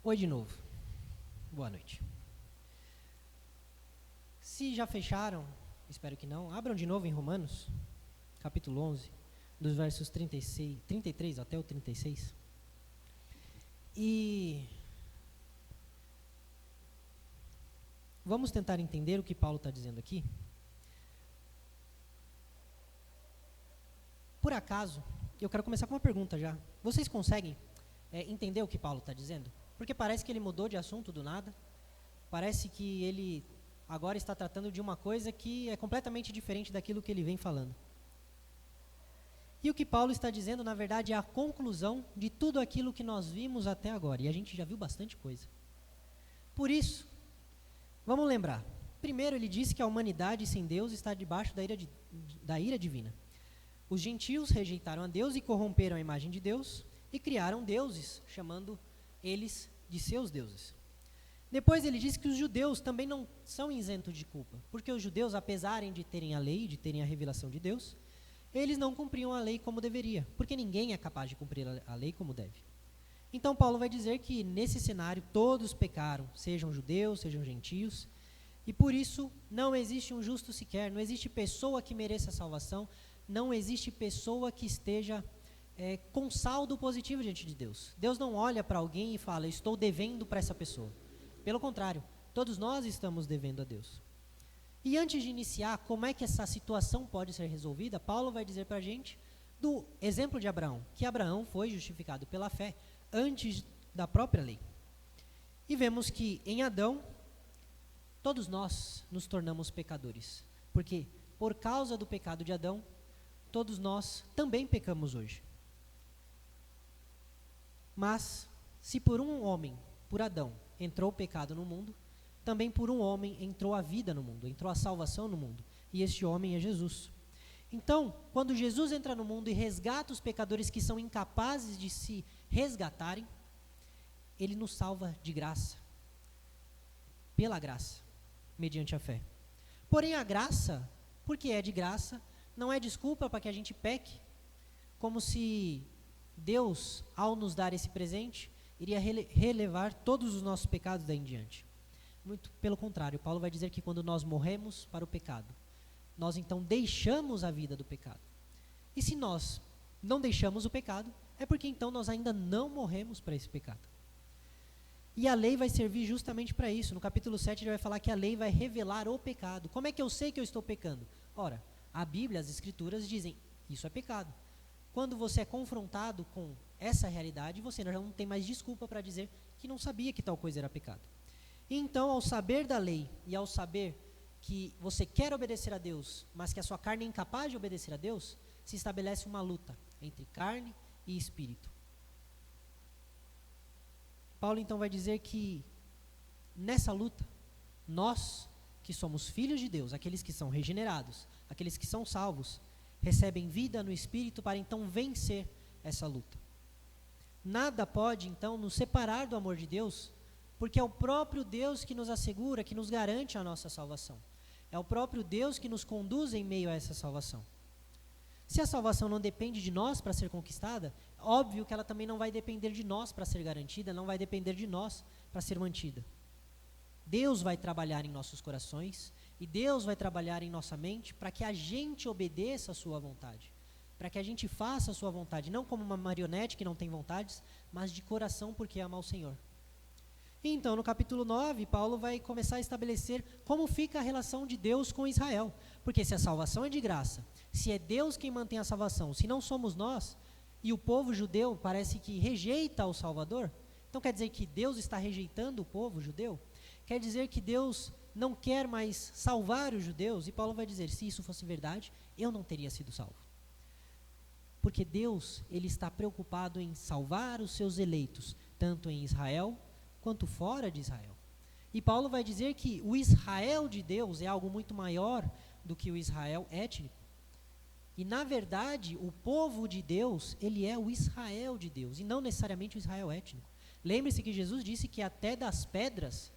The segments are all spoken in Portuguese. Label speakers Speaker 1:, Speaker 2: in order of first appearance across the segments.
Speaker 1: Oi de novo. Boa noite. Se já fecharam, espero que não, abram de novo em Romanos, capítulo 11, dos versos 33 até o 36. E vamos tentar entender o que Paulo está dizendo aqui. Por acaso, eu quero começar com uma pergunta já. Vocês conseguem entender o que Paulo está dizendo? Porque parece que ele mudou de assunto do nada. Parece que ele agora está tratando de uma coisa que é completamente diferente daquilo que ele vem falando. E o que Paulo está dizendo, na verdade, é a conclusão de tudo aquilo que nós vimos até agora. E a gente já viu bastante coisa. Por isso, vamos lembrar. Primeiro, ele disse que a humanidade sem Deus está debaixo da ira divina. Os gentios rejeitaram a Deus e corromperam a imagem de Deus e criaram deuses, chamando eles de seus deuses. Depois ele disse que os judeus também não são isentos de culpa, porque os judeus, apesar de terem a lei, de terem a revelação de Deus, eles não cumpriam a lei como deveria, porque ninguém é capaz de cumprir a lei como deve. Então Paulo vai dizer que nesse cenário todos pecaram, sejam judeus, sejam gentios, e por isso não existe um justo sequer, não existe pessoa que mereça a salvação, não existe pessoa que esteja com saldo positivo diante de Deus. Deus não olha para alguém e fala, estou devendo para essa pessoa. Pelo contrário, todos nós estamos devendo a Deus. E antes de iniciar, como é que essa situação pode ser resolvida, Paulo vai dizer para a gente do exemplo de Abraão, que Abraão foi justificado pela fé antes da própria lei. E vemos que em Adão, todos nós nos tornamos pecadores, porque por causa do pecado de Adão, todos nós também pecamos hoje. Mas, se por um homem, por Adão, entrou o pecado no mundo, também por um homem entrou a vida no mundo, entrou a salvação no mundo. E este homem é Jesus. Então, quando Jesus entra no mundo e resgata os pecadores que são incapazes de se resgatarem, ele nos salva de graça, pela graça, mediante a fé. Porém, a graça, porque é de graça, não é desculpa para que a gente peque, como se Deus, ao nos dar esse presente, iria relevar todos os nossos pecados daí em diante. Muito pelo contrário, Paulo vai dizer que quando nós morremos para o pecado, nós então deixamos a vida do pecado. E se nós não deixamos o pecado, é porque então nós ainda não morremos para esse pecado. E a lei vai servir justamente para isso. No capítulo 7 ele vai falar que a lei vai revelar o pecado. Como é que eu sei que eu estou pecando? Ora, a Bíblia, as Escrituras dizem, isso é pecado. Quando você é confrontado com essa realidade, você já não tem mais desculpa para dizer que não sabia que tal coisa era pecado. E então, ao saber da lei e ao saber que você quer obedecer a Deus, mas que a sua carne é incapaz de obedecer a Deus, se estabelece uma luta entre carne e espírito. Paulo então vai dizer que nessa luta, nós que somos filhos de Deus, aqueles que são regenerados, aqueles que são salvos, recebem vida no Espírito para então vencer essa luta. Nada pode então nos separar do amor de Deus, porque é o próprio Deus que nos assegura, que nos garante a nossa salvação. É o próprio Deus que nos conduz em meio a essa salvação. Se a salvação não depende de nós para ser conquistada, óbvio que ela também não vai depender de nós para ser garantida, não vai depender de nós para ser mantida. Deus vai trabalhar em nossos corações e Deus vai trabalhar em nossa mente para que a gente obedeça a sua vontade, para que a gente faça a sua vontade, não como uma marionete que não tem vontades, mas de coração porque ama ao Senhor. E então, no capítulo 9, Paulo vai começar a estabelecer como fica a relação de Deus com Israel, porque se a salvação é de graça, se é Deus quem mantém a salvação, se não somos nós, e o povo judeu parece que rejeita o Salvador, então quer dizer que Deus está rejeitando o povo judeu? Quer dizer que Deus não quer mais salvar os judeus? E Paulo vai dizer, se isso fosse verdade, eu não teria sido salvo. Porque Deus, ele está preocupado em salvar os seus eleitos, tanto em Israel, quanto fora de Israel. E Paulo vai dizer que o Israel de Deus é algo muito maior do que o Israel étnico. E na verdade, o povo de Deus, ele é o Israel de Deus, e não necessariamente o Israel étnico. Lembre-se que Jesus disse que até das pedras,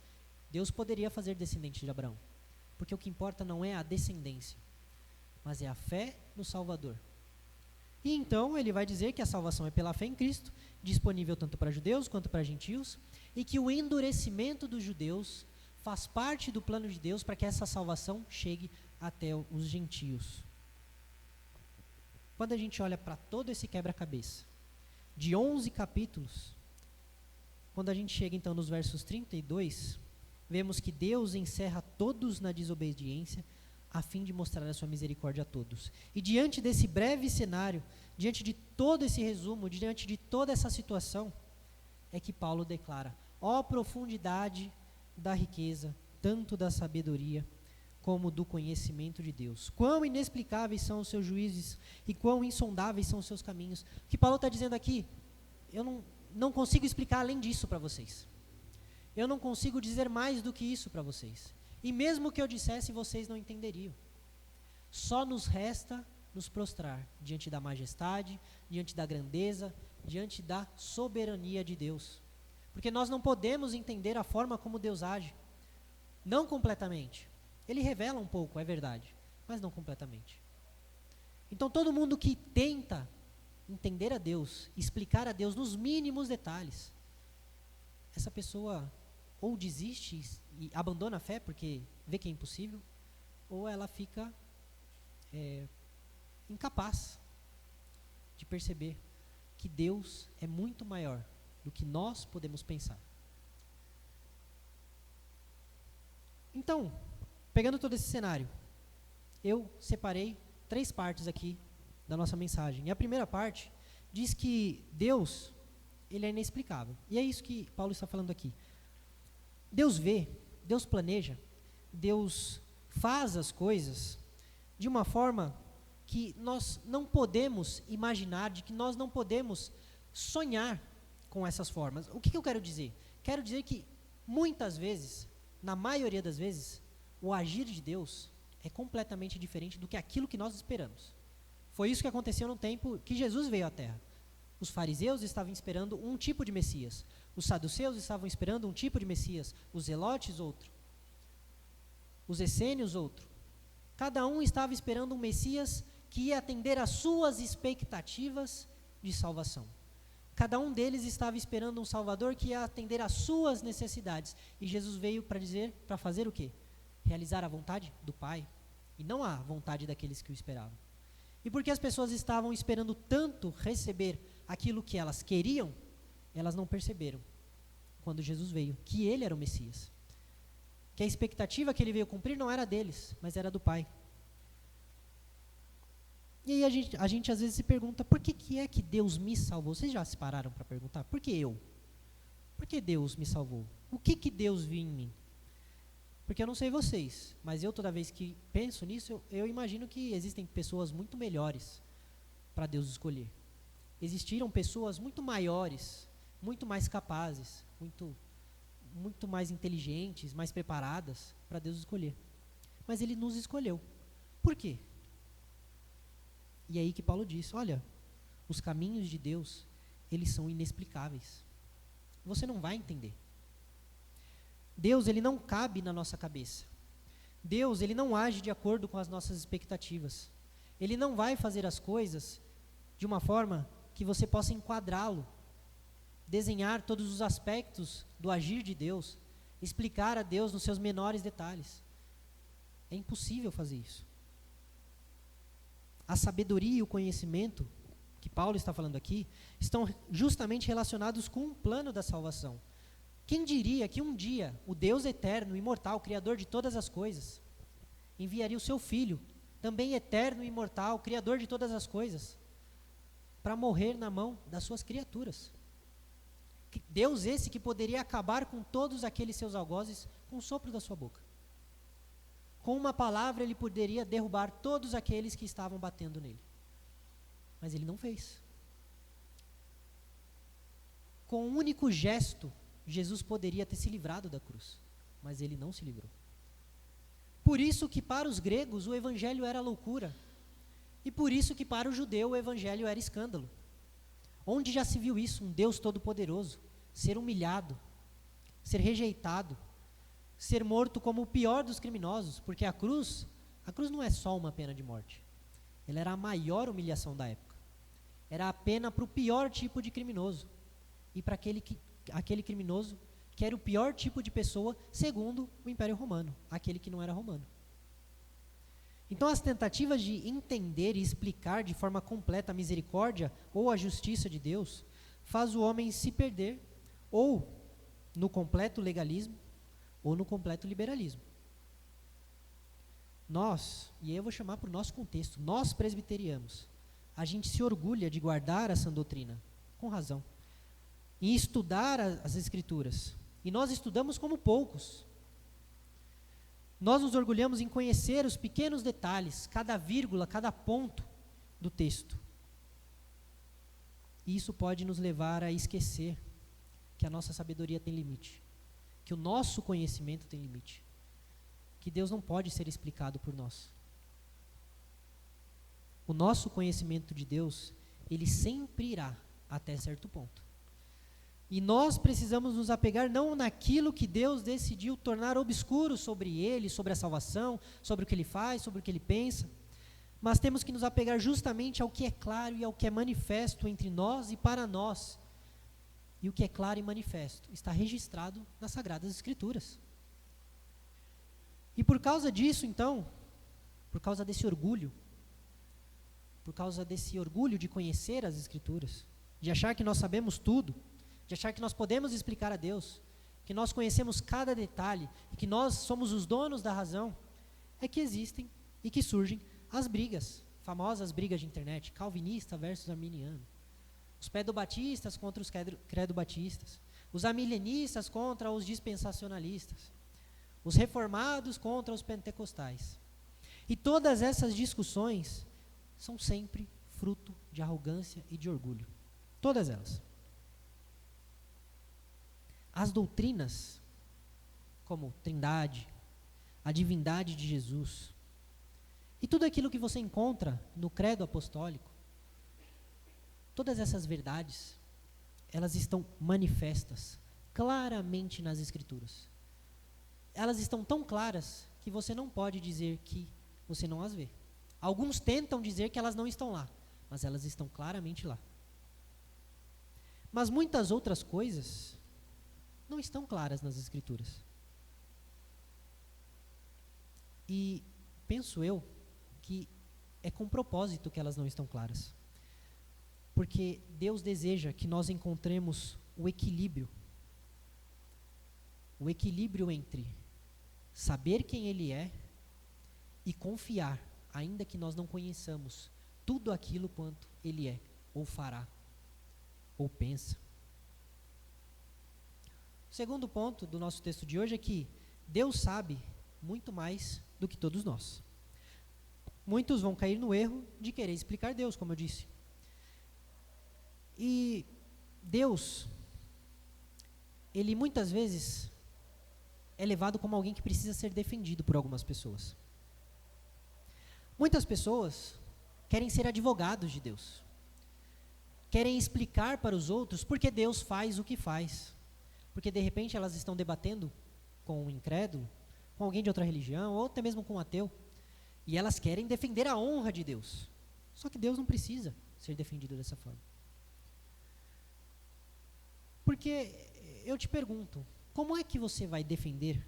Speaker 1: Deus poderia fazer descendente de Abraão. Porque o que importa não é a descendência, mas é a fé no Salvador. E então ele vai dizer que a salvação é pela fé em Cristo, disponível tanto para judeus quanto para gentios, e que o endurecimento dos judeus faz parte do plano de Deus para que essa salvação chegue até os gentios. Quando a gente olha para todo esse quebra-cabeça, de 11 capítulos, quando a gente chega então nos versos 32, vemos que Deus encerra todos na desobediência, a fim de mostrar a sua misericórdia a todos. E diante desse breve cenário, diante de todo esse resumo, diante de toda essa situação, é que Paulo declara: ó profundidade da riqueza, tanto da sabedoria como do conhecimento de Deus. Quão inexplicáveis são os seus juízos e quão insondáveis são os seus caminhos. O que Paulo está dizendo aqui, eu não consigo explicar além disso para vocês. Eu não consigo dizer mais do que isso para vocês. E mesmo que eu dissesse, vocês não entenderiam. Só nos resta nos prostrar diante da majestade, diante da grandeza, diante da soberania de Deus. Porque nós não podemos entender a forma como Deus age. Não completamente. Ele revela um pouco, é verdade, mas não completamente. Então todo mundo que tenta entender a Deus, explicar a Deus nos mínimos detalhes, essa pessoa ou desiste e abandona a fé porque vê que é impossível, ou ela fica incapaz de perceber que Deus é muito maior do que nós podemos pensar. Então, pegando todo esse cenário, eu separei 3 partes aqui da nossa mensagem. E a primeira parte diz que Deus, ele é inexplicável. E é isso que Paulo está falando aqui. Deus vê, Deus planeja, Deus faz as coisas de uma forma que nós não podemos imaginar, de que nós não podemos sonhar com essas formas. O que eu quero dizer? Quero dizer que muitas vezes, na maioria das vezes, o agir de Deus é completamente diferente do que aquilo que nós esperamos. Foi isso que aconteceu no tempo que Jesus veio à Terra. Os fariseus estavam esperando um tipo de Messias. Os saduceus estavam esperando um tipo de Messias. Os zelotes, outro. Os essênios, outro. Cada um estava esperando um Messias que ia atender às suas expectativas de salvação. Cada um deles estava esperando um Salvador que ia atender às suas necessidades. E Jesus veio para fazer o quê? Realizar a vontade do Pai, e não a vontade daqueles que o esperavam. E porque as pessoas estavam esperando tanto receber aquilo que elas queriam, elas não perceberam, quando Jesus veio, que ele era o Messias. Que a expectativa que ele veio cumprir não era deles, mas era do Pai. E aí a gente às vezes se pergunta, por que é que Deus me salvou? Vocês já se pararam para perguntar? Por que eu? Por que Deus me salvou? O que Deus viu em mim? Porque eu não sei vocês, mas eu toda vez que penso nisso, eu imagino que existem pessoas muito melhores para Deus escolher. Existiram pessoas muito maiores, muito mais capazes, muito mais inteligentes, mais preparadas para Deus escolher. Mas Ele nos escolheu. Por quê? E é aí que Paulo diz, olha, os caminhos de Deus, eles são inexplicáveis. Você não vai entender. Deus, ele não cabe na nossa cabeça. Deus, ele não age de acordo com as nossas expectativas. Ele não vai fazer as coisas de uma forma que você possa enquadrá-lo, desenhar todos os aspectos do agir de Deus, explicar a Deus nos seus menores detalhes. É impossível fazer isso. A sabedoria e o conhecimento, que Paulo está falando aqui, estão justamente relacionados com o plano da salvação. Quem diria que um dia o Deus eterno, imortal, Criador de todas as coisas, enviaria o seu Filho, também eterno e imortal, Criador de todas as coisas, para morrer na mão das suas criaturas? Deus esse que poderia acabar com todos aqueles seus algozes com o sopro da sua boca. Com uma palavra ele poderia derrubar todos aqueles que estavam batendo nele. Mas ele não fez. Com um único gesto, Jesus poderia ter se livrado da cruz, mas ele não se livrou. Por isso que para os gregos o evangelho era loucura, e por isso que para o judeu o evangelho era escândalo. Onde já se viu isso? Um Deus todo-poderoso ser humilhado, ser rejeitado, ser morto como o pior dos criminosos, porque a cruz não é só uma pena de morte, ela era a maior humilhação da época. Era a pena para o pior tipo de criminoso, e para aquele criminoso que era o pior tipo de pessoa segundo o Império Romano, aquele que não era romano. Então as tentativas de entender e explicar de forma completa a misericórdia ou a justiça de Deus faz o homem se perder ou no completo legalismo ou no completo liberalismo. Nós, e aí eu vou chamar para o nosso contexto, nós presbiterianos, a gente se orgulha de guardar a sã doutrina, com razão, em estudar as Escrituras. E nós estudamos como poucos. Nós nos orgulhamos em conhecer os pequenos detalhes, cada vírgula, cada ponto do texto. E isso pode nos levar a esquecer que a nossa sabedoria tem limite, que o nosso conhecimento tem limite, que Deus não pode ser explicado por nós. O nosso conhecimento de Deus, ele sempre irá até certo ponto. E nós precisamos nos apegar não naquilo que Deus decidiu tornar obscuro sobre ele, sobre a salvação, sobre o que ele faz, sobre o que ele pensa, mas temos que nos apegar justamente ao que é claro e ao que é manifesto entre nós e para nós. E o que é claro e manifesto está registrado nas Sagradas Escrituras. E por causa disso, então, por causa desse orgulho, de conhecer as Escrituras, de achar que nós sabemos tudo, de achar que nós podemos explicar a Deus, que nós conhecemos cada detalhe e que nós somos os donos da razão, é que existem e que surgem as brigas, famosas brigas de internet, calvinista versus arminiano, os pedobatistas contra os credobatistas, os amilenistas contra os dispensacionalistas, os reformados contra os pentecostais. E todas essas discussões são sempre fruto de arrogância e de orgulho. Todas elas. As doutrinas, como Trindade, a divindade de Jesus, e tudo aquilo que você encontra no credo apostólico, todas essas verdades, elas estão manifestas claramente nas Escrituras. Elas estão tão claras que você não pode dizer que você não as vê. Alguns tentam dizer que elas não estão lá, mas elas estão claramente lá. Mas muitas outras coisas não estão claras nas Escrituras. E penso eu que é com propósito que elas não estão claras. Porque Deus deseja que nós encontremos o equilíbrio entre saber quem Ele é e confiar, ainda que nós não conheçamos tudo aquilo quanto Ele é, ou fará, ou pensa. O segundo ponto do nosso texto de hoje é que Deus sabe muito mais do que todos nós. Muitos vão cair no erro de querer explicar Deus, como eu disse. E Deus, Ele muitas vezes é levado como alguém que precisa ser defendido por algumas pessoas. Muitas pessoas querem ser advogados de Deus. Querem explicar para os outros por que Deus faz o que faz. Porque de repente elas estão debatendo com um incrédulo, com alguém de outra religião, ou até mesmo com um ateu, e elas querem defender a honra de Deus. Só que Deus não precisa ser defendido dessa forma. Porque eu te pergunto, como é que você vai defender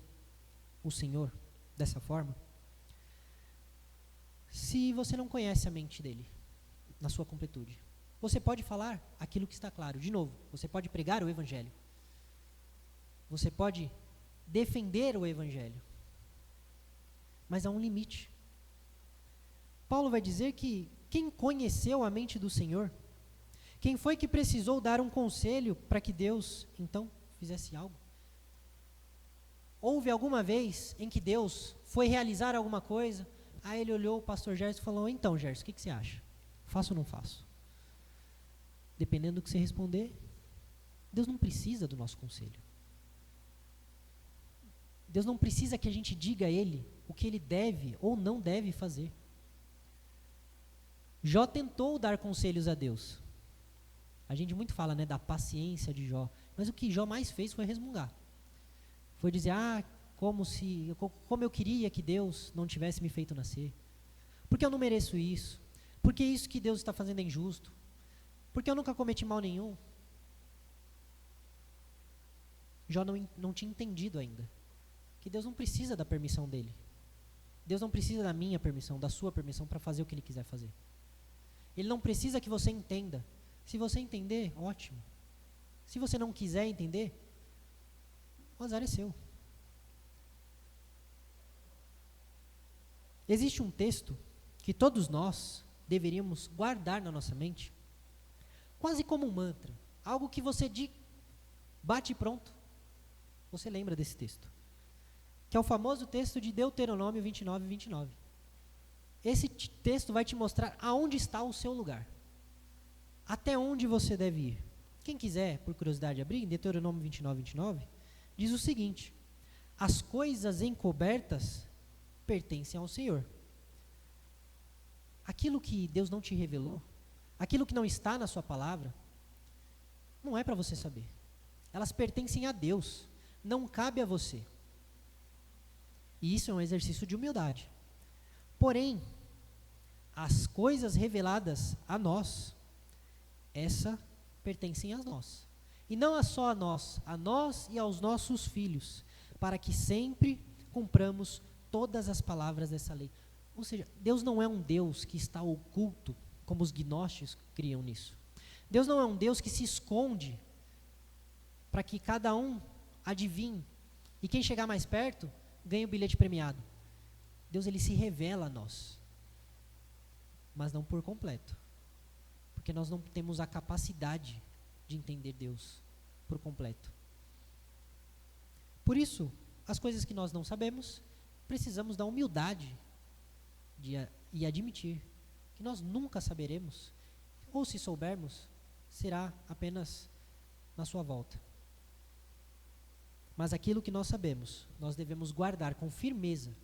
Speaker 1: o Senhor dessa forma, se você não conhece a mente dele, na sua completude? Você pode falar aquilo que está claro. De novo, você pode pregar o Evangelho. Você pode defender o Evangelho. Mas há um limite. Paulo vai dizer que quem conheceu a mente do Senhor, quem foi que precisou dar um conselho para que Deus, então, fizesse algo? Houve alguma vez em que Deus foi realizar alguma coisa, aí ele olhou o pastor Gerson e falou, então Gerson, o que você acha? Faço ou não faço? Dependendo do que você responder, Deus não precisa do nosso conselho. Deus não precisa que a gente diga a Ele o que Ele deve ou não deve fazer. Jó tentou dar conselhos a Deus. A gente muito fala, né, da paciência de Jó, mas o que Jó mais fez foi resmungar. Foi dizer, como eu queria que Deus não tivesse me feito nascer. Porque eu não mereço isso. Porque isso que Deus está fazendo é injusto. Porque eu nunca cometi mal nenhum. Jó não tinha entendido ainda que Deus não precisa da permissão dele. Deus não precisa da minha permissão, da sua permissão para fazer o que Ele quiser fazer. Ele não precisa que você entenda. Se você entender, ótimo. Se você não quiser entender, o azar é seu. Existe um texto que todos nós deveríamos guardar na nossa mente, quase como um mantra, algo que você bate e pronto, você lembra desse texto, que é o famoso texto de Deuteronômio 29, 29. Esse texto vai te mostrar aonde está o seu lugar, até onde você deve ir. Quem quiser, por curiosidade, abrir, em Deuteronômio 29, 29, diz o seguinte: as coisas encobertas pertencem ao Senhor. Aquilo que Deus não te revelou, aquilo que não está na sua palavra, não é para você saber. Elas pertencem a Deus, não cabe a você. E isso é um exercício de humildade. Porém, as coisas reveladas a nós, essa pertencem a nós. E não só a nós e aos nossos filhos, para que sempre cumpramos todas as palavras dessa lei. Ou seja, Deus não é um Deus que está oculto, como os gnósticos criam nisso. Deus não é um Deus que se esconde para que cada um adivinhe. E quem chegar mais perto, ganha o bilhete premiado. Deus, Ele se revela a nós. Mas não por completo. Porque nós não temos a capacidade de entender Deus por completo. Por isso, as coisas que nós não sabemos, precisamos da humildade e admitir que nós nunca saberemos, ou se soubermos, será apenas na sua volta. Mas aquilo que nós sabemos, nós devemos guardar com firmeza,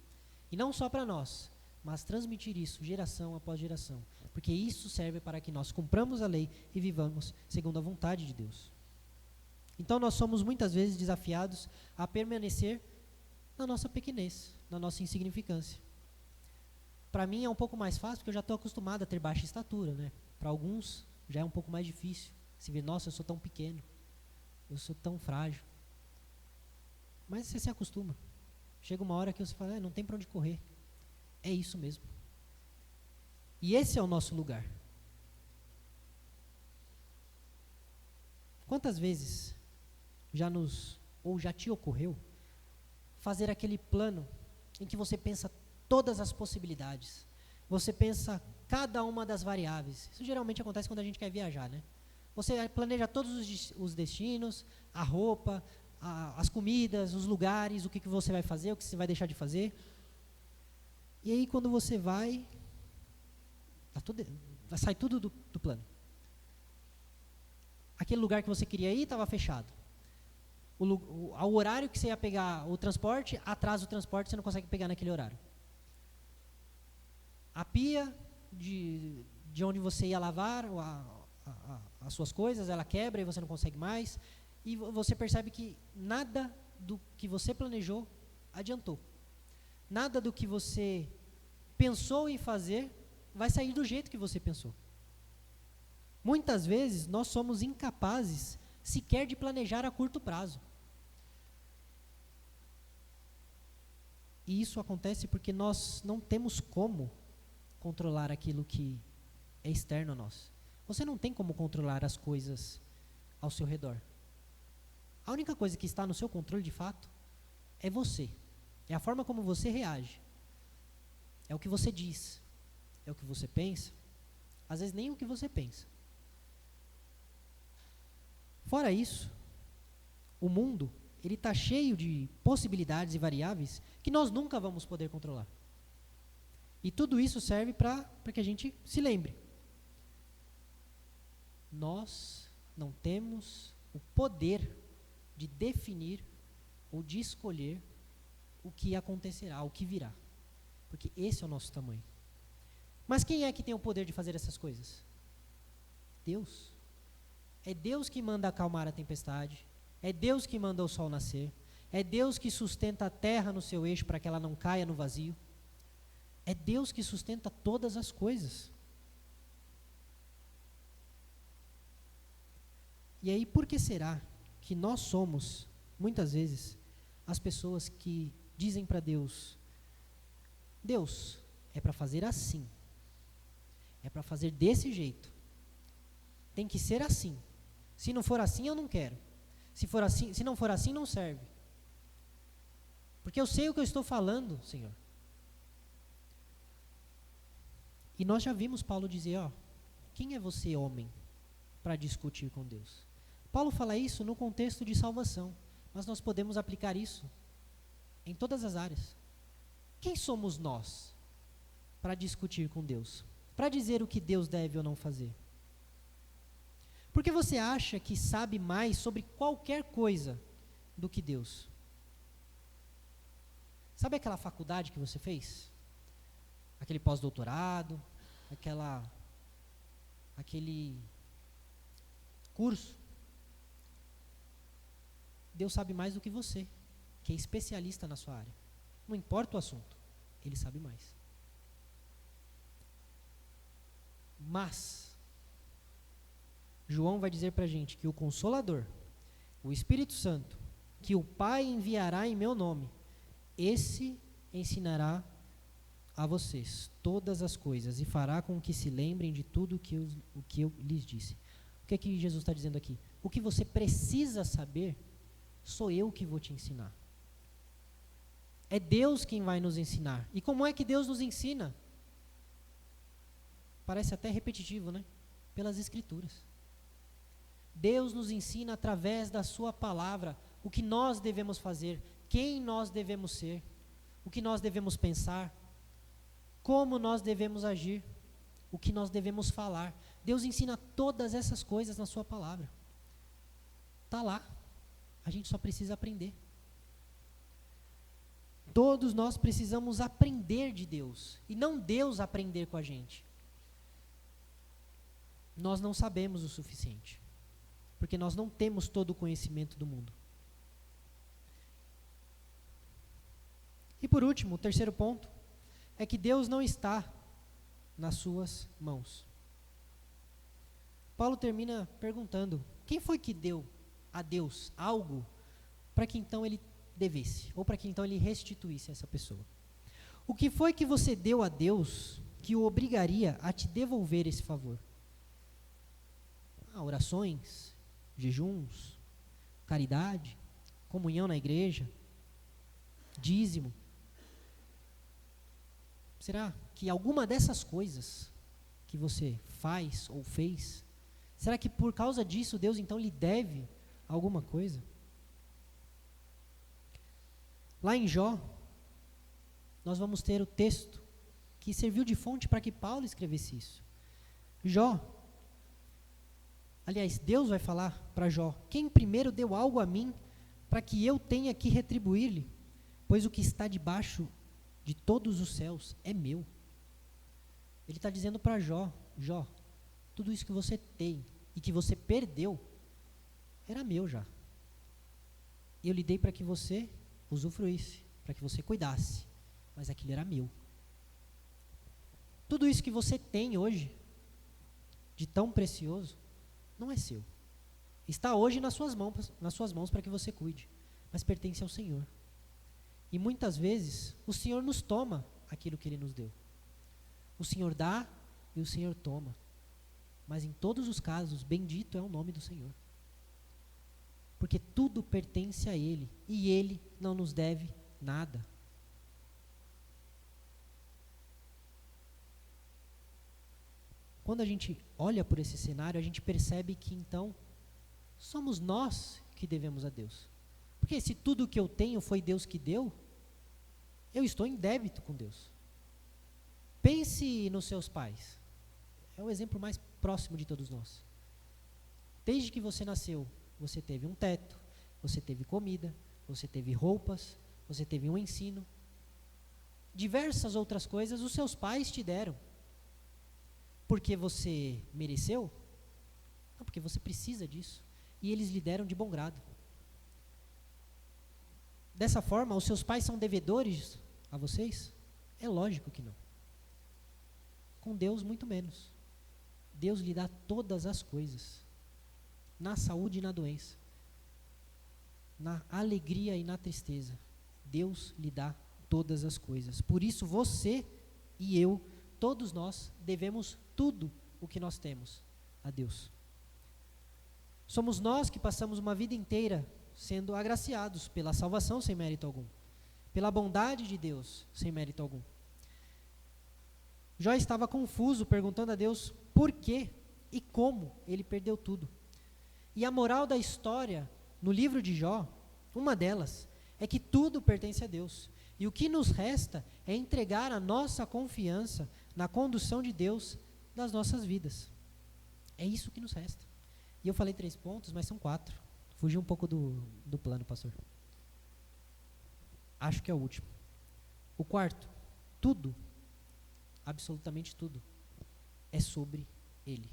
Speaker 1: e não só para nós, mas transmitir isso geração após geração, porque isso serve para que nós cumpramos a lei e vivamos segundo a vontade de Deus. Então nós somos muitas vezes desafiados a permanecer na nossa pequenez, na nossa insignificância. Para mim é um pouco mais fácil, porque eu já estou acostumado a ter baixa estatura, né? Para alguns já é um pouco mais difícil. Se vê, nossa, eu sou tão pequeno, eu sou tão frágil. Mas você se acostuma. Chega uma hora que você fala, não tem para onde correr. É isso mesmo. E esse é o nosso lugar. Quantas vezes já te ocorreu fazer aquele plano em que você pensa todas as possibilidades, você pensa cada uma das variáveis? Isso geralmente acontece quando a gente quer viajar, né? Você planeja todos os destinos, a roupa, as comidas, os lugares, o que você vai fazer, o que você vai deixar de fazer. E aí quando você vai sai tudo do plano. Aquele lugar que você queria ir estava fechado. Ao horário que você ia pegar o transporte, atrasa o transporte, você não consegue pegar naquele horário. A pia de onde você ia lavar as suas coisas, ela quebra e você não consegue mais. E você percebe que nada do que você planejou adiantou. Nada do que você pensou em fazer vai sair do jeito que você pensou. Muitas vezes nós somos incapazes sequer de planejar a curto prazo. E isso acontece porque nós não temos como controlar aquilo que é externo a nós. Você não tem como controlar as coisas ao seu redor. A única coisa que está no seu controle de fato é você. É a forma como você reage. É o que você diz. É o que você pensa. Às vezes nem o que você pensa. Fora isso, o mundo, ele está cheio de possibilidades e variáveis que nós nunca vamos poder controlar. E tudo isso serve para que a gente se lembre. Nós não temos o poder de definir ou de escolher o que acontecerá, o que virá. Porque esse é o nosso tamanho. Mas quem é que tem o poder de fazer essas coisas? Deus. É Deus que manda acalmar a tempestade. É Deus que manda o sol nascer. É Deus que sustenta a terra no seu eixo para que ela não caia no vazio. É Deus que sustenta todas as coisas. E aí, por que será que nós somos muitas vezes, as pessoas que dizem para Deus, Deus, é para fazer assim, é para fazer desse jeito, tem que ser assim, se não for assim eu não quero, se não for assim não serve, porque eu sei o que eu estou falando, Senhor. E nós já vimos Paulo dizer, quem é você, homem, para discutir com Deus? Paulo fala isso no contexto de salvação, mas nós podemos aplicar isso em todas as áreas. Quem somos nós para discutir com Deus? Para dizer o que Deus deve ou não fazer? Porque você acha que sabe mais sobre qualquer coisa do que Deus? Sabe aquela faculdade que você fez? Aquele pós-doutorado, aquele curso? Deus sabe mais do que você, que é especialista na sua área. Não importa o assunto, Ele sabe mais. Mas, João vai dizer para a gente que o Consolador, o Espírito Santo, que o Pai enviará em meu nome, esse ensinará a vocês todas as coisas e fará com que se lembrem de tudo o que eu lhes disse. O que é que Jesus está dizendo aqui? O que você precisa saber, sou eu que vou te ensinar. É Deus quem vai nos ensinar. E como é que Deus nos ensina? Parece até repetitivo, né? Pelas Escrituras. Deus nos ensina através da sua palavra o que nós devemos fazer, quem nós devemos ser, o que nós devemos pensar, como nós devemos agir, o que nós devemos falar. Deus ensina todas essas coisas na sua palavra. Está lá. A gente só precisa aprender. Todos nós precisamos aprender de Deus, e não Deus aprender com a gente. Nós não sabemos o suficiente, porque nós não temos todo o conhecimento do mundo. E por último, o terceiro ponto, é que Deus não está nas suas mãos. Paulo termina perguntando, quem foi que deu a Deus algo para que então ele devesse, ou para que então ele restituísse essa pessoa? O que foi que você deu a Deus que o obrigaria a te devolver esse favor? Orações, jejuns, caridade, comunhão na igreja, dízimo. Será que alguma dessas coisas que você faz ou fez, será que por causa disso Deus então lhe deve alguma coisa? Lá em Jó, nós vamos ter o texto que serviu de fonte para que Paulo escrevesse isso. Jó, aliás, Deus vai falar para Jó, quem primeiro deu algo a mim para que eu tenha que retribuir-lhe? Pois o que está debaixo de todos os céus é meu. Ele está dizendo para Jó, Jó, tudo isso que você tem e que você perdeu, era meu já. Eu lhe dei para que você usufruísse, para que você cuidasse, mas aquilo era meu. Tudo isso que você tem hoje, de tão precioso, não é seu. Está hoje nas suas mãos para que você cuide, mas pertence ao Senhor. E muitas vezes, o Senhor nos toma aquilo que Ele nos deu. O Senhor dá e o Senhor toma. Mas em todos os casos, bendito é o nome do Senhor. Porque tudo pertence a Ele, e Ele não nos deve nada. Quando a gente olha por esse cenário, a gente percebe que então, somos nós que devemos a Deus. Porque se tudo que eu tenho foi Deus que deu, eu estou em débito com Deus. Pense nos seus pais. É o exemplo mais próximo de todos nós. Desde que você nasceu, você teve um teto, você teve comida, você teve roupas, você teve um ensino. Diversas outras coisas os seus pais te deram. Porque você mereceu? Não, porque você precisa disso. E eles lhe deram de bom grado. Dessa forma, os seus pais são devedores a vocês? É lógico que não. Com Deus, muito menos. Deus lhe dá todas as coisas, na saúde e na doença. na alegria e na tristeza, Deus lhe dá todas as coisas. Por isso você e eu, todos nós, devemos tudo o que nós temos a Deus. Somos nós que passamos uma vida inteira sendo agraciados pela salvação sem mérito algum, pela bondade de Deus sem mérito algum. Jó estava confuso, perguntando a Deus por que e como ele perdeu tudo. E a moral da história, no livro de Jó, uma delas, é que tudo pertence a Deus. E o que nos resta é entregar a nossa confiança na condução de Deus das nossas vidas. É isso que nos resta. E eu falei 3 pontos, mas são 4. Fugi um pouco do plano, pastor. Acho que é o último. O quarto, tudo, absolutamente tudo, é sobre Ele.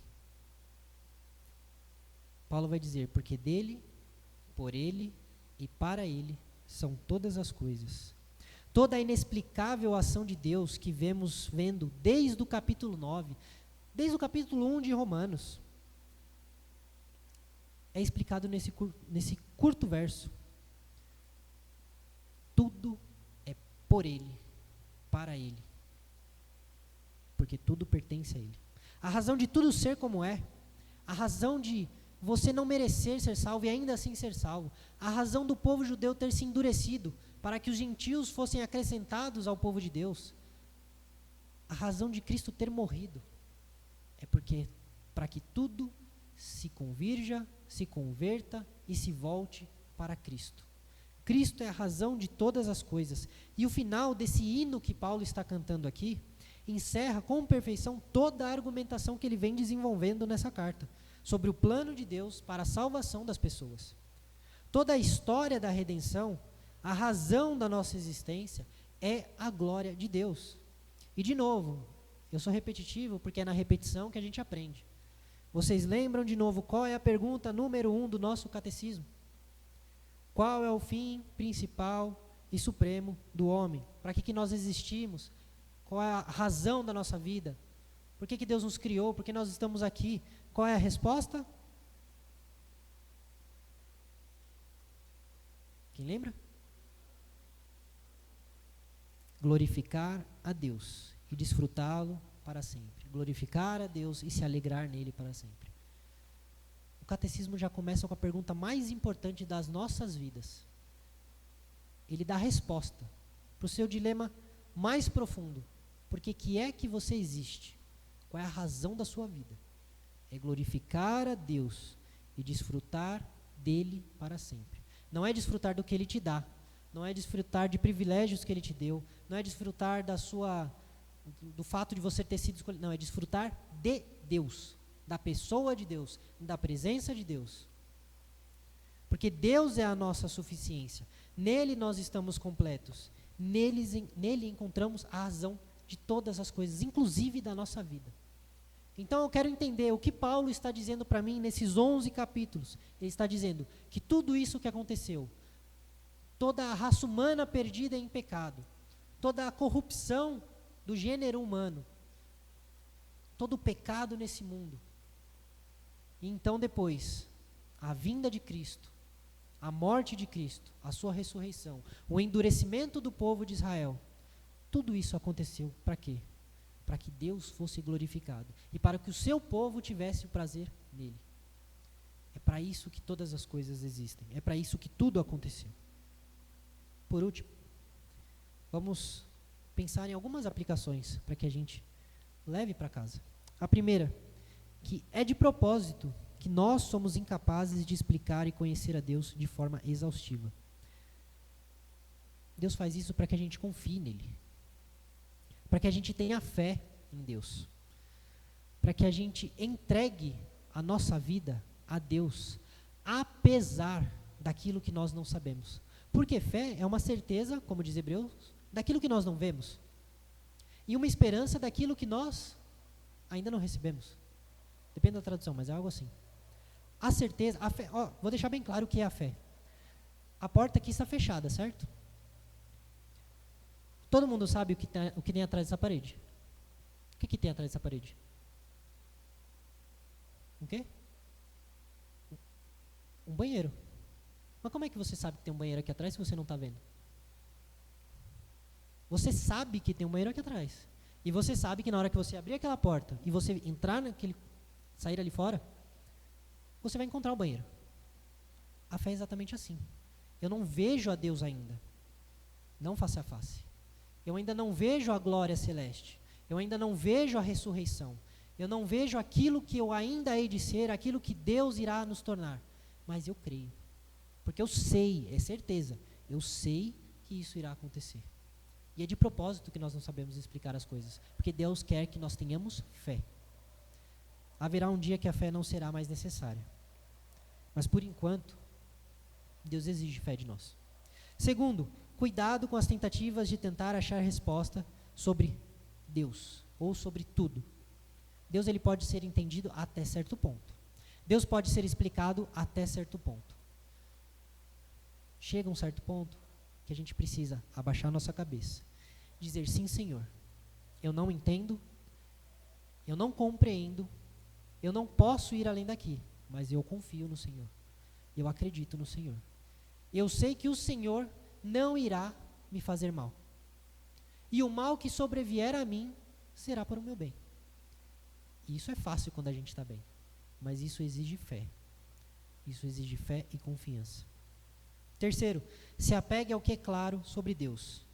Speaker 1: Paulo vai dizer, porque dele, por Ele e para Ele são todas as coisas. Toda a inexplicável ação de Deus que vendo desde o capítulo 9, desde o capítulo 1 de Romanos, é explicado nesse curto verso. Tudo é por Ele, para Ele, porque tudo pertence a Ele. A razão de tudo ser como é, a razão de você não merecer ser salvo e ainda assim ser salvo, a razão do povo judeu ter se endurecido para que os gentios fossem acrescentados ao povo de Deus, a razão de Cristo ter morrido, é porque para que tudo se convirja, se converta e se volte para Cristo. Cristo é a razão de todas as coisas. E o final desse hino que Paulo está cantando aqui, encerra com perfeição toda a argumentação que ele vem desenvolvendo nessa carta, sobre o plano de Deus para a salvação das pessoas. Toda a história da redenção, a razão da nossa existência, é a glória de Deus. E de novo, eu sou repetitivo porque é na repetição que a gente aprende. Vocês lembram de novo qual é a pergunta número 1 do nosso catecismo? Qual é o fim principal e supremo do homem? Para que nós existimos? Qual é a razão da nossa vida? Por que Deus nos criou? Por que nós estamos aqui? Qual é a resposta? Quem lembra? Glorificar a Deus e desfrutá-lo para sempre. Glorificar a Deus e se alegrar nele para sempre. O catecismo já começa com a pergunta mais importante das nossas vidas. Ele dá a resposta para o seu dilema mais profundo. Por que é que você existe? Qual é a razão da sua vida? É glorificar a Deus e desfrutar dele para sempre. Não é desfrutar do que ele te dá, não é desfrutar de privilégios que ele te deu, não é desfrutar do fato de você ter sido escolhido, não, é desfrutar de Deus, da pessoa de Deus, da presença de Deus. Porque Deus é a nossa suficiência, nele nós estamos completos, nele encontramos a razão de todas as coisas, inclusive da nossa vida. Então eu quero entender o que Paulo está dizendo para mim nesses 11 capítulos. Ele está dizendo que tudo isso que aconteceu, toda a raça humana perdida em pecado, toda a corrupção do gênero humano, todo o pecado nesse mundo, e então depois, a vinda de Cristo, a morte de Cristo, a sua ressurreição, o endurecimento do povo de Israel, tudo isso aconteceu para quê? Para que Deus fosse glorificado e para que o seu povo tivesse o prazer nele. É para isso que todas as coisas existem, é para isso que tudo aconteceu. Por último, vamos pensar em algumas aplicações para que a gente leve para casa. A primeira, que é de propósito que nós somos incapazes de explicar e conhecer a Deus de forma exaustiva. Deus faz isso para que a gente confie nele, para que a gente tenha fé em Deus, para que a gente entregue a nossa vida a Deus, apesar daquilo que nós não sabemos. Porque fé é uma certeza, como diz Hebreus, daquilo que nós não vemos, e uma esperança daquilo que nós ainda não recebemos. Depende da tradução, mas é algo assim. A certeza, a fé, vou deixar bem claro o que é a fé. A porta aqui está fechada, certo? Todo mundo sabe o que tem atrás dessa parede. O que tem atrás dessa parede? O quê? Um banheiro. Mas como é que você sabe que tem um banheiro aqui atrás se você não está vendo? Você sabe que tem um banheiro aqui atrás. E você sabe que na hora que você abrir aquela porta e você entrar sair ali fora, você vai encontrar o banheiro. A fé é exatamente assim. Eu não vejo a Deus ainda. Não face a face. Eu ainda não vejo a glória celeste. Eu ainda não vejo a ressurreição. Eu não vejo aquilo que eu ainda hei de ser, aquilo que Deus irá nos tornar. Mas eu creio. Porque eu sei, é certeza, eu sei que isso irá acontecer. E é de propósito que nós não sabemos explicar as coisas. Porque Deus quer que nós tenhamos fé. Haverá um dia que a fé não será mais necessária. Mas por enquanto, Deus exige fé de nós. Segundo, cuidado com as tentativas de tentar achar resposta sobre Deus, ou sobre tudo. Deus ele pode ser entendido até certo ponto. Deus pode ser explicado até certo ponto. Chega um certo ponto que a gente precisa abaixar nossa cabeça, dizer sim, Senhor, eu não entendo, eu não compreendo, eu não posso ir além daqui, mas eu confio no Senhor, eu acredito no Senhor. Eu sei que o Senhor não irá me fazer mal. E o mal que sobrevier a mim será para o meu bem. E isso é fácil quando a gente está bem. Mas isso exige fé. Isso exige fé e confiança. Terceiro, se apegue ao que é claro sobre Deus.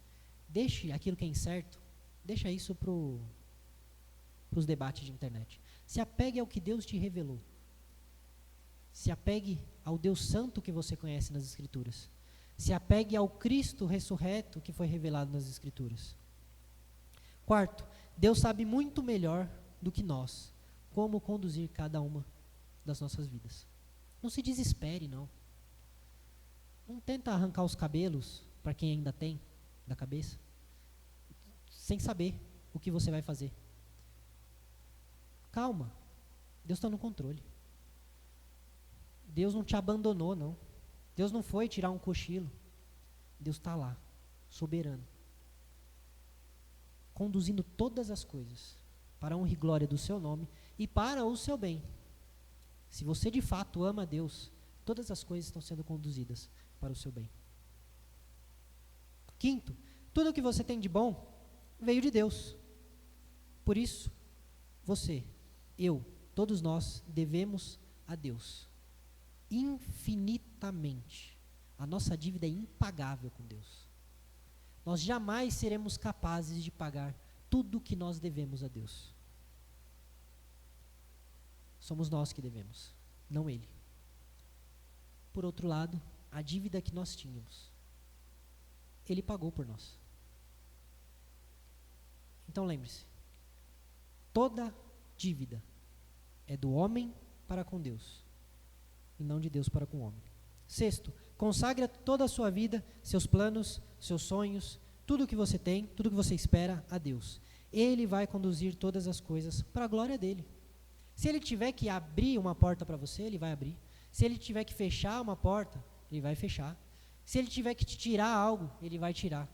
Speaker 1: Deixe aquilo que é incerto, deixa isso para os debates de internet. Se apegue ao que Deus te revelou. Se apegue ao Deus Santo que você conhece nas Escrituras. Se apegue ao Cristo ressurreto que foi revelado nas Escrituras. Quarto, Deus sabe muito melhor do que nós como conduzir cada uma das nossas vidas. Não se desespere, não. Não tenta arrancar os cabelos, para quem ainda tem, da cabeça, sem saber o que você vai fazer. Calma, Deus está no controle. Deus não te abandonou, não. Deus não foi tirar um cochilo. Deus está lá, soberano, conduzindo todas as coisas para a honra e glória do seu nome e para o seu bem. Se você de fato ama a Deus, todas as coisas estão sendo conduzidas para o seu bem. Quinto, tudo o que você tem de bom veio de Deus. Por isso, você, eu, todos nós devemos a Deus infinitamente. A nossa dívida é impagável com Deus. Nós jamais seremos capazes de pagar tudo o que nós devemos a Deus. Somos nós que devemos, não Ele. Por outro lado, a dívida que nós tínhamos, Ele pagou por nós. Então lembre-se, toda dívida é do homem para com Deus, e não de Deus para com o homem. Sexto, consagre toda a sua vida, seus planos, seus sonhos, tudo o que você tem, tudo o que você espera a Deus. Ele vai conduzir todas as coisas para a glória dele. Se Ele tiver que abrir uma porta para você, Ele vai abrir. Se Ele tiver que fechar uma porta, Ele vai fechar. Se Ele tiver que te tirar algo, Ele vai tirar.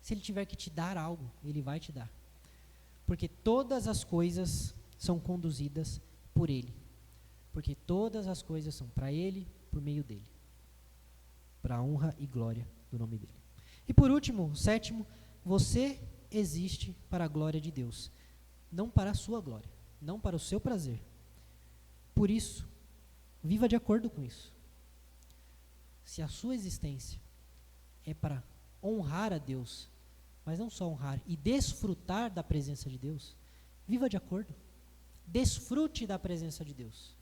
Speaker 1: Se Ele tiver que te dar algo, Ele vai te dar. Porque todas as coisas são conduzidas por Ele. Porque todas as coisas são para Ele, por meio dEle. Para a honra e glória do nome dEle. E por último, sétimo, você existe para a glória de Deus. Não para a sua glória, não para o seu prazer. Por isso, viva de acordo com isso. Se a sua existência é para honrar a Deus, mas não só honrar e desfrutar da presença de Deus, viva de acordo. Desfrute da presença de Deus.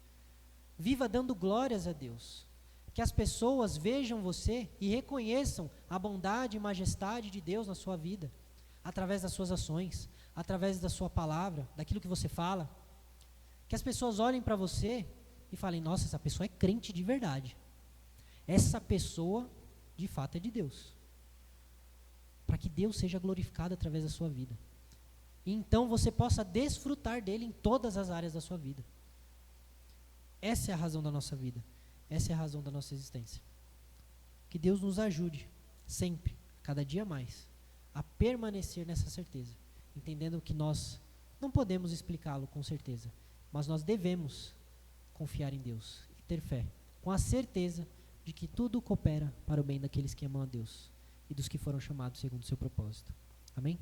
Speaker 1: Viva dando glórias a Deus. Que as pessoas vejam você e reconheçam a bondade e majestade de Deus na sua vida, através das suas ações, através da sua palavra, daquilo que você fala. Que as pessoas olhem para você e falem, nossa, essa pessoa é crente de verdade. Essa pessoa, de fato, é de Deus. Para que Deus seja glorificado através da sua vida. E então você possa desfrutar dele em todas as áreas da sua vida. Essa é a razão da nossa vida. Essa é a razão da nossa existência. Que Deus nos ajude, sempre, cada dia mais, a permanecer nessa certeza, entendendo que nós não podemos explicá-lo com certeza, mas nós devemos confiar em Deus e ter fé, com a certeza de que tudo coopera para o bem daqueles que amam a Deus e dos que foram chamados segundo o seu propósito. Amém?